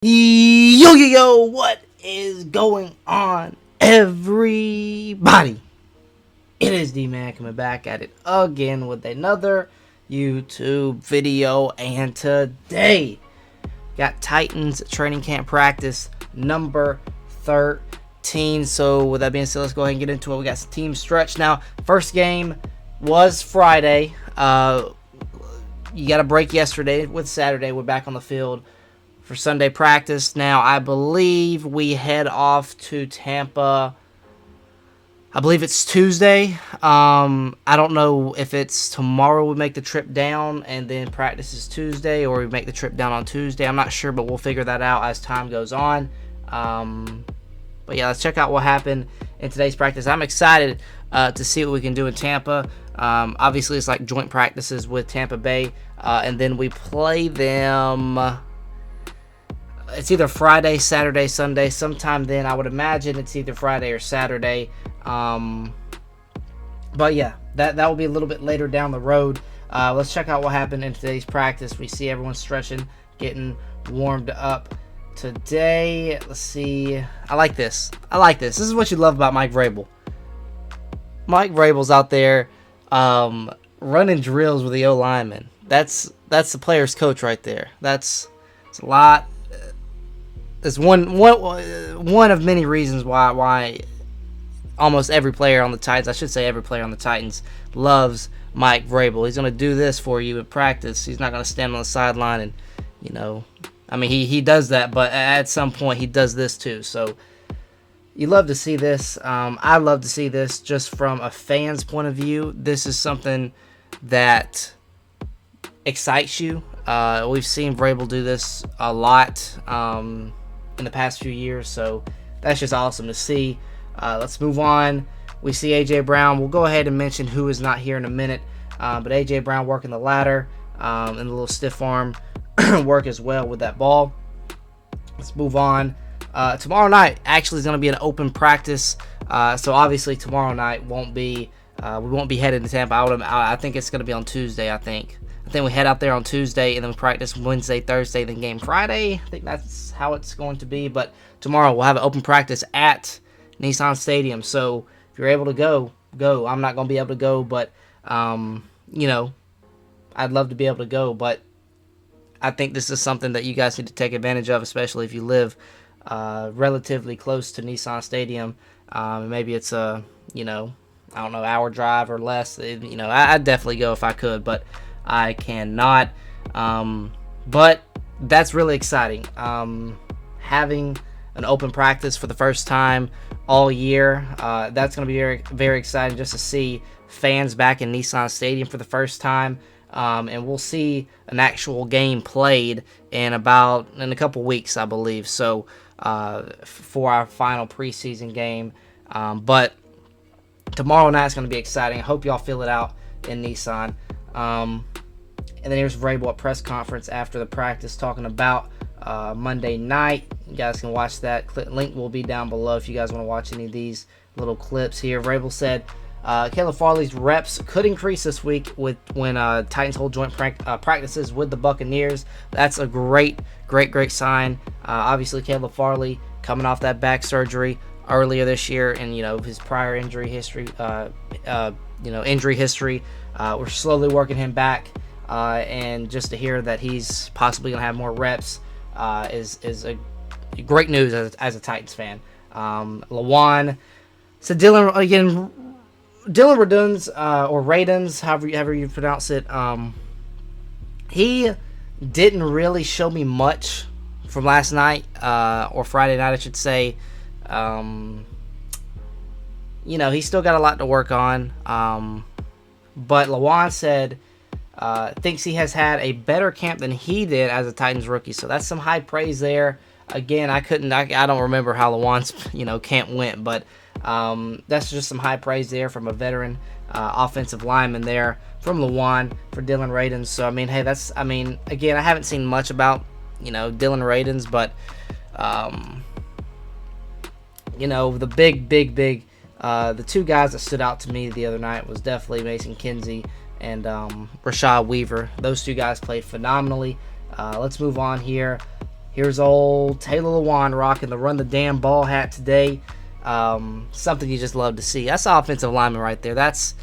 Yo, what is going on, everybody? It is D-Man coming back at it again with another YouTube video, and today got Titans training camp practice number 13. So with that being said, let's go ahead and get into it. We got some team stretch now. First game was Friday. You got a break yesterday with Saturday. We're back on the field for Sunday practice. Now, I believe we head off to Tampa. I believe it's Tuesday. I don't know if it's tomorrow we make the trip down and then practice is Tuesday, or we make the trip down on Tuesday. I'm not sure, but we'll figure that out as time goes on. But yeah, let's check out what happened in today's practice. I'm excited to see what we can do in Tampa. Obviously, it's like joint practices with Tampa Bay, and then we play them. It's either Friday, Saturday, Sunday. Sometime then, I would imagine it's either Friday or Saturday. But yeah, that will be a little bit later down the road. Let's check out what happened in today's practice. We see everyone stretching, getting warmed up today. Let's see. I like this. This is what you love about Mike Vrabel. Mike Vrabel's out there running drills with the O-lineman. That's the player's coach right there. It's a lot. It's one of many reasons why almost every player on the Titans, I should say every player on the Titans, loves Mike Vrabel. He's going to do this for you in practice. He's not going to stand on the sideline and, he does that, but at some point he does this too. So you love to see this. I love to see this just from a fan's point of view. This is something that excites you. We've seen Vrabel do this a lot in the past few years, so that's just awesome to see. Let's move on. We see A.J. Brown. We'll go ahead and mention who is not here in a minute, but A.J. Brown working the ladder and a little stiff arm work as well with that ball. Let's move on. Tomorrow night actually is going to be an open practice, so obviously tomorrow night won't be. We won't be headed to Tampa. I think it's going to be on Tuesday. I think we head out there on Tuesday and then we practice Wednesday, Thursday, then game Friday. I think that's how it's going to be. But tomorrow we'll have an open practice at Nissan Stadium. So if you're able to go. I'm not going to be able to go, but I'd love to be able to go. But I think this is something that you guys need to take advantage of, especially if you live relatively close to Nissan Stadium. Maybe it's a hour drive or less. I'd definitely go if I could, but I cannot. But that's really exciting. Having an open practice for the first time all year, that's going to be very, very exciting just to see fans back in Nissan Stadium for the first time. And we'll see an actual game played in a couple weeks, I believe. So for our final preseason game. But tomorrow night is going to be exciting. I hope y'all feel it out in Nissan. And then here's Vrabel at press conference after the practice talking about Monday night. You guys can watch that. Link will be down below if you guys want to watch any of these little clips here. Vrabel said Caleb Farley's reps could increase this week when Titans hold joint practices with the Buccaneers. That's a great sign. Obviously, Caleb Farley coming off that back surgery earlier this year, and his prior injury history. We're slowly working him back, and just to hear that he's possibly gonna have more reps is a great news as a Titans fan. Lawan said Dylan Raduns or Raduns, however you pronounce it. He didn't really show me much from last night or Friday night, I should say. He's still got a lot to work on. But Lawan said thinks he has had a better camp than he did as a Titans rookie. So that's some high praise there. Again, I don't remember how Lawan's camp went, but that's just some high praise there from a veteran offensive lineman there from Lawan for Dylan Radins. So again, I haven't seen much about Dylan Radins, but the big the two guys that stood out to me the other night was definitely Mason Kinsey and Rashad Weaver. Those two guys played phenomenally. Let's move on here. Here's old Taylor Lewan rocking the run the damn ball hat today. Something you just love to see. That's offensive lineman right there. That's,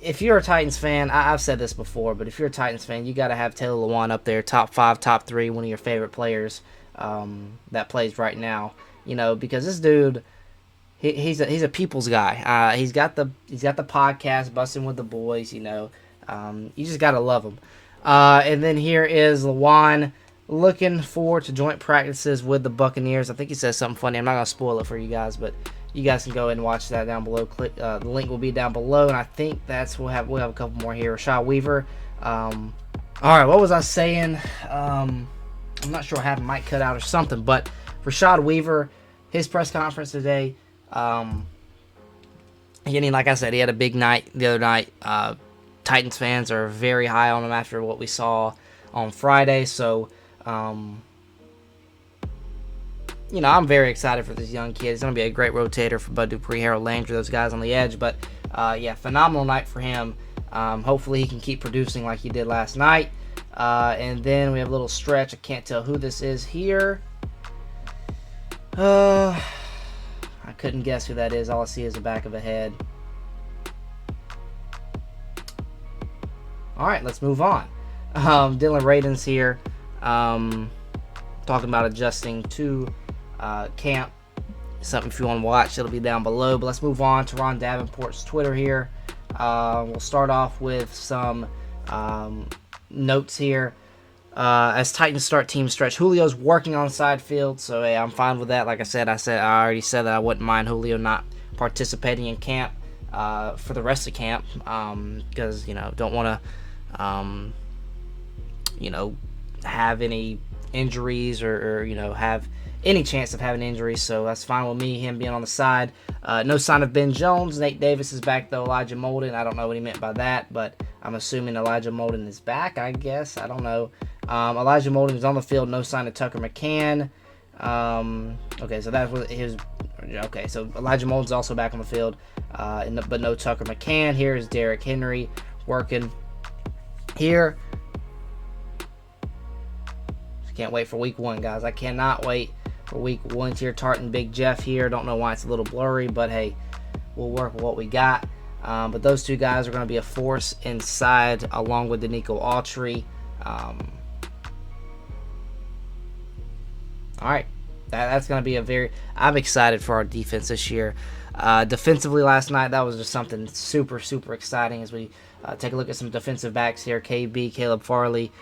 if you're a Titans fan, I've said this before, but if you're a Titans fan, you got to have Taylor Lewan up there, top 5, top 3, one of your favorite players that plays right now. Because this dude, he's a people's guy. He's got the podcast, Busting with the Boys. You just gotta love him. And then here is Lewan looking forward to joint practices with the Buccaneers. I think he says something funny. I'm not gonna spoil it for you guys, but you guys can go ahead and watch that down below. Click the link will be down below, and I think we'll have a couple more here. Rashad Weaver. All right, what was I saying? I'm not sure what happened. Might cut out or something, but Rashad Weaver, his press conference today. Again, like I said, he had a big night the other night. Titans fans are very high on him after what we saw on Friday. So, I'm very excited for this young kid. He's going to be a great rotator for Bud Dupree, Harold Landry, those guys on the edge. But, phenomenal night for him. Hopefully he can keep producing like he did last night. And then we have a little stretch. I can't tell who this is here. I couldn't guess who that is. All I see is the back of a head. All right, let's move on. Dylan Radins here, talking about adjusting to camp. Something if you want to watch, it'll be down below. But let's move on to Ron Davenport's Twitter here. We'll start off with some notes here. As Titans start team stretch, Julio's working on side field, so hey, I'm fine with that. Like I already said that I wouldn't mind Julio not participating in camp for the rest of camp, because don't want to have any injuries or have any chance of having injuries, so that's fine with me, him being on the side. No sign of Ben Jones. Nate Davis is back, though. Elijah Molden, I don't know what he meant by that, but I'm assuming Elijah Molden is back, I guess. I don't know. Elijah Molden is on the field. No sign of Tucker McCann. Okay, so that's what his... Okay, so Elijah Molden's also back on the field, but no Tucker McCann. Here is Derrick Henry working here. Can't wait for week 1, guys. I cannot wait for week 1. Here, Tartan Big Jeff here. Don't know why it's a little blurry, but hey, we'll work with what we got. But those two guys are going to be a force inside, along with Danico Autry. All right, that's going to be I'm excited for our defense this year. Defensively last night, that was just something super, super exciting as we take a look at some defensive backs here. KB, Caleb Farley,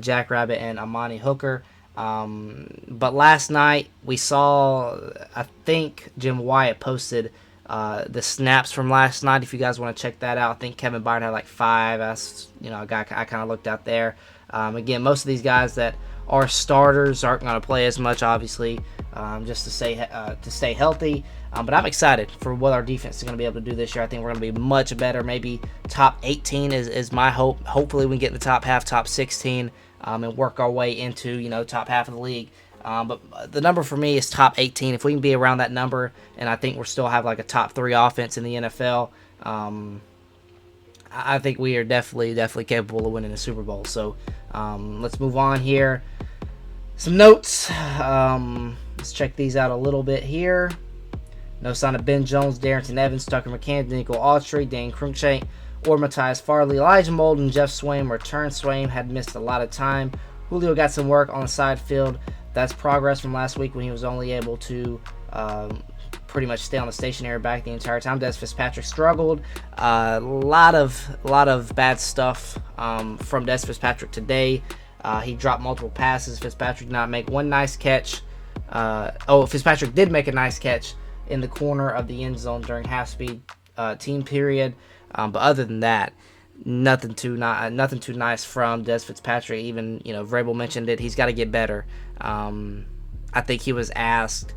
Jack Rabbit, and Amani Hooker. But last night, we saw, I think Jim Wyatt posted the snaps from last night. If you guys want to check that out, I think Kevin Byard had like 5. That's, a guy I kind of looked out there. Again, most of these guys that are starters aren't going to play as much, obviously, just to stay healthy. But I'm excited for what our defense is going to be able to do this year. I think we're going to be much better. Maybe top 18 is my hope. Hopefully we can get in the top half, top 16, and work our way into, top half of the league. But the number for me is top 18. If we can be around that number, and I think we'll still have like a top 3 offense in the NFL, I think we are definitely capable of winning the Super Bowl. So let's move on here. Some notes. Let's check these out a little bit here. No sign of Ben Jones, Darrington Evans, Tucker McCann, Danico Autry, Dane Cruikshank, or Matthias Farley. Elijah Molden, Jeff Swaim returned. Swaim had missed a lot of time. Julio got some work on the side field. That's progress from last week when he was only able to pretty much stay on the stationary back the entire time. Des Fitzpatrick struggled. A lot of bad stuff from Des Fitzpatrick today. He dropped multiple passes. Fitzpatrick did not make one nice catch. Fitzpatrick did make a nice catch in the corner of the end zone during half-speed team period. But other than that, nothing too nice from Des Fitzpatrick. Even, Vrabel mentioned it. He's got to get better. I think he was asked,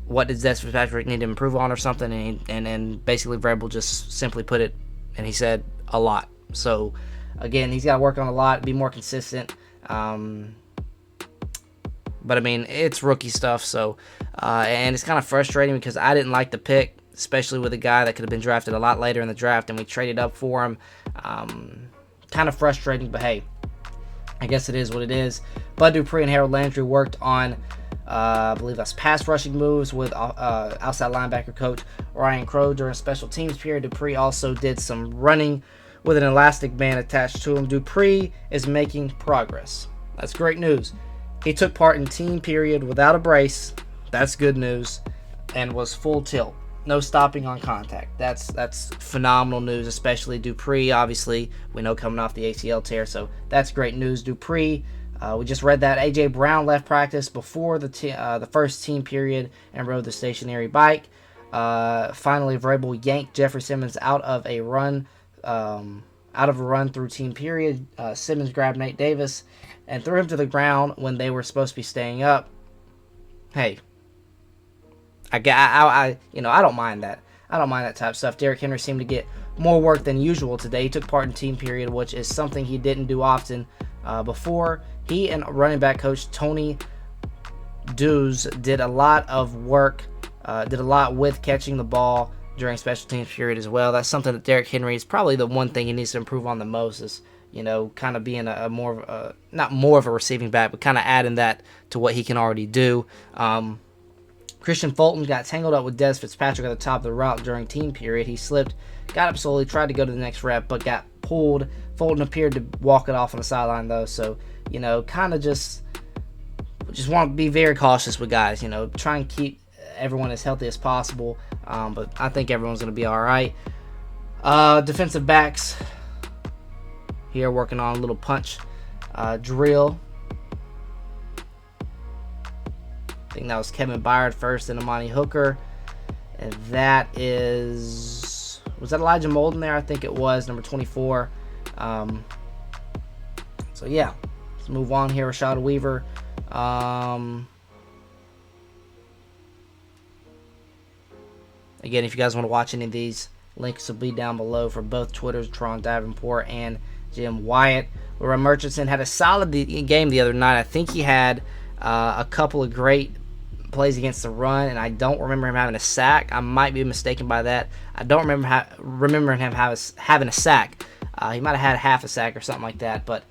what does Des Fitzpatrick need to improve on or something, and basically Vrabel just simply put it, and he said a lot. So, again, he's got to work on a lot, be more consistent. But, I mean, it's rookie stuff, so, and it's kind of frustrating because I didn't like the pick, especially with a guy that could have been drafted a lot later in the draft, and we traded up for him. Kind of frustrating, but hey, I guess it is what it is. Bud Dupree and Harold Landry worked on, I believe that's pass rushing moves with outside linebacker coach Ryan Crow during special teams period. Dupree also did some running with an elastic band attached to him. Dupree is making progress. That's great news. He took part in team period without a brace. That's good news. And was full tilt. No stopping on contact. That's phenomenal news, especially Dupree. Obviously, we know coming off the ACL tear, so that's great news. Dupree, we just read that A.J. Brown left practice before the first team period and rode the stationary bike. Finally, Vrabel yanked Jeffrey Simmons out of a run through team period. Simmons grabbed Nate Davis and threw him to the ground when they were supposed to be staying up. Hey, I don't mind that. I don't mind that type of stuff. Derrick Henry seemed to get more work than usual today. He took part in team period, which is something he didn't do often before. He and running back coach Tony Dews did a lot of work, did a lot with catching the ball during special teams period as well. That's something that Derrick Henry is probably the one thing he needs to improve on the most is, kind of being a more, not more of a receiving back, but kind of adding that to what he can already do. Christian Fulton got tangled up with Dez Fitzpatrick at the top of the route during team period. He slipped, got up slowly, tried to go to the next rep, but got pulled. Fulton appeared to walk it off on the sideline, though. So, kind of just want to be very cautious with guys. Try and keep everyone as healthy as possible. But I think everyone's going to be all right. Defensive backs here working on a little punch drill. I think that was Kevin Byard first and Amani Hooker. And that was that Elijah Molden there? I think it was, number 24. So, yeah. Let's move on here. Rashad Weaver. Again, if you guys want to watch any of these, links will be down below for both Twitters, Teron Davenport and Jim Wyatt. Laura Murchison had a solid game the other night. I think he had a couple of great plays against the run, and I don't remember him having a sack. I might be mistaken by that. I don't remember him having a sack. He might have had half a sack or something like that, but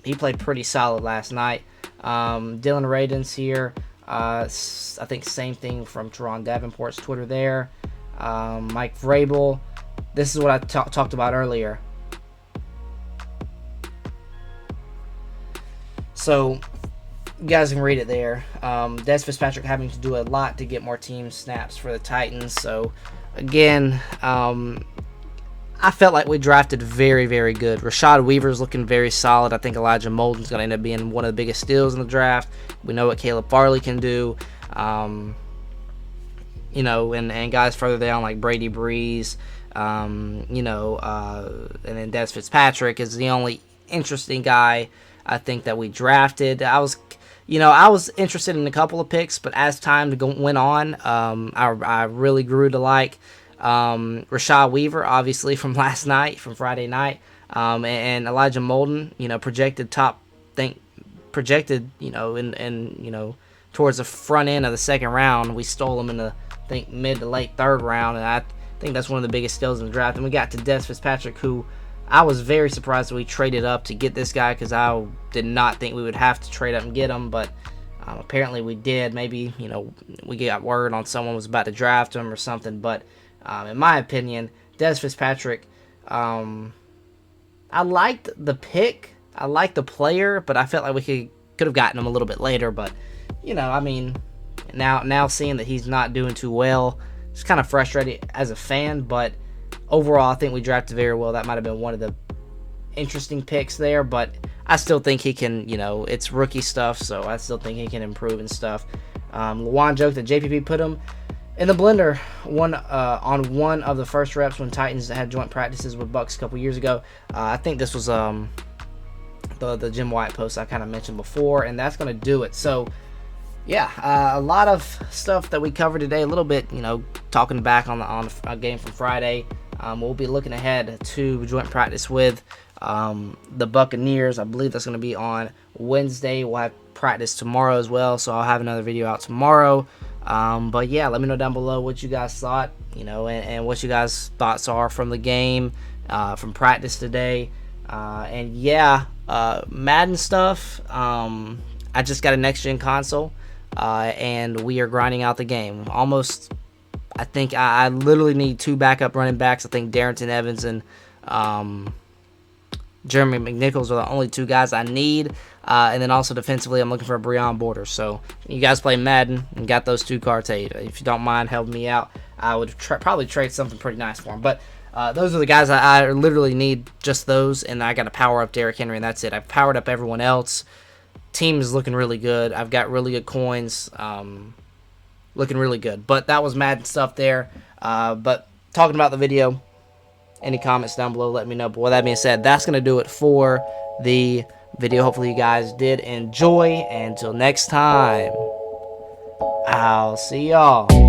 he played pretty solid last night. Dylan Radins here. I think same thing from Teron Davenport's Twitter there. Mike Vrabel. This is what I talked about earlier. So, you guys can read it there. Dez Fitzpatrick having to do a lot to get more team snaps for the Titans. So, again, I felt like we drafted very, very good. Rashad Weaver's looking very solid. I think Elijah Molden's going to end up being one of the biggest steals in the draft. We know what Caleb Farley can do. And guys further down like Brady Breeze, and then Dez Fitzpatrick is the only interesting guy I think that we drafted. I was interested in a couple of picks, but as time went on, I really grew to like Rashad Weaver, obviously from Friday night, and Elijah Molden, projected, towards the front end of the second round. We stole him in the, I think, mid to late third round, and I think that's one of the biggest steals in the draft. And we got to Dez Fitzpatrick, who I was very surprised that we traded up to get this guy because I did not think we would have to trade up and get him, but apparently we did. Maybe, we got word on someone was about to draft him or something, but in my opinion, Dez Fitzpatrick, I liked the pick. I liked the player, but I felt like we could have gotten him a little bit later. But, now seeing that he's not doing too well, it's kind of frustrating as a fan. But overall, I think we drafted very well. That might have been one of the interesting picks there. But I still think he can, it's rookie stuff, so I still think he can improve and stuff. Lawan joked that JPP put him in the blender on one of the first reps when Titans had joint practices with Bucks a couple years ago. I think this was the Jim Wyatt post I kind of mentioned before, and that's going to do it. So, yeah, a lot of stuff that we covered today. A little bit, talking back on a game from Friday. We'll be looking ahead to joint practice with the Buccaneers. I believe that's going to be on Wednesday. We'll have practice tomorrow as well, so I'll have another video out tomorrow. But yeah, let me know down below what you guys thought, and what you guys' thoughts are from the game, from practice today. And yeah, Madden stuff, I just got a next-gen console, and we are grinding out the game. Almost, I think I literally need 2 backup running backs. I think Darrington Evans and Jeremy McNichols are the only 2 guys I need. And then also defensively, I'm looking for a Breon Borders. So you guys play Madden and got those 2 cards. Hey, if you don't mind helping me out, I would probably trade something pretty nice for them. But those are the guys I literally need, just those. And I got to power up Derrick Henry, and that's it. I've powered up everyone else. Team is looking really good. I've got really good coins. Looking really good. But that was Madden stuff there. But talking about the video, any comments down below, let me know. But with that being said, that's going to do it for the video. Hopefully you guys did enjoy. And until next time, I'll see y'all.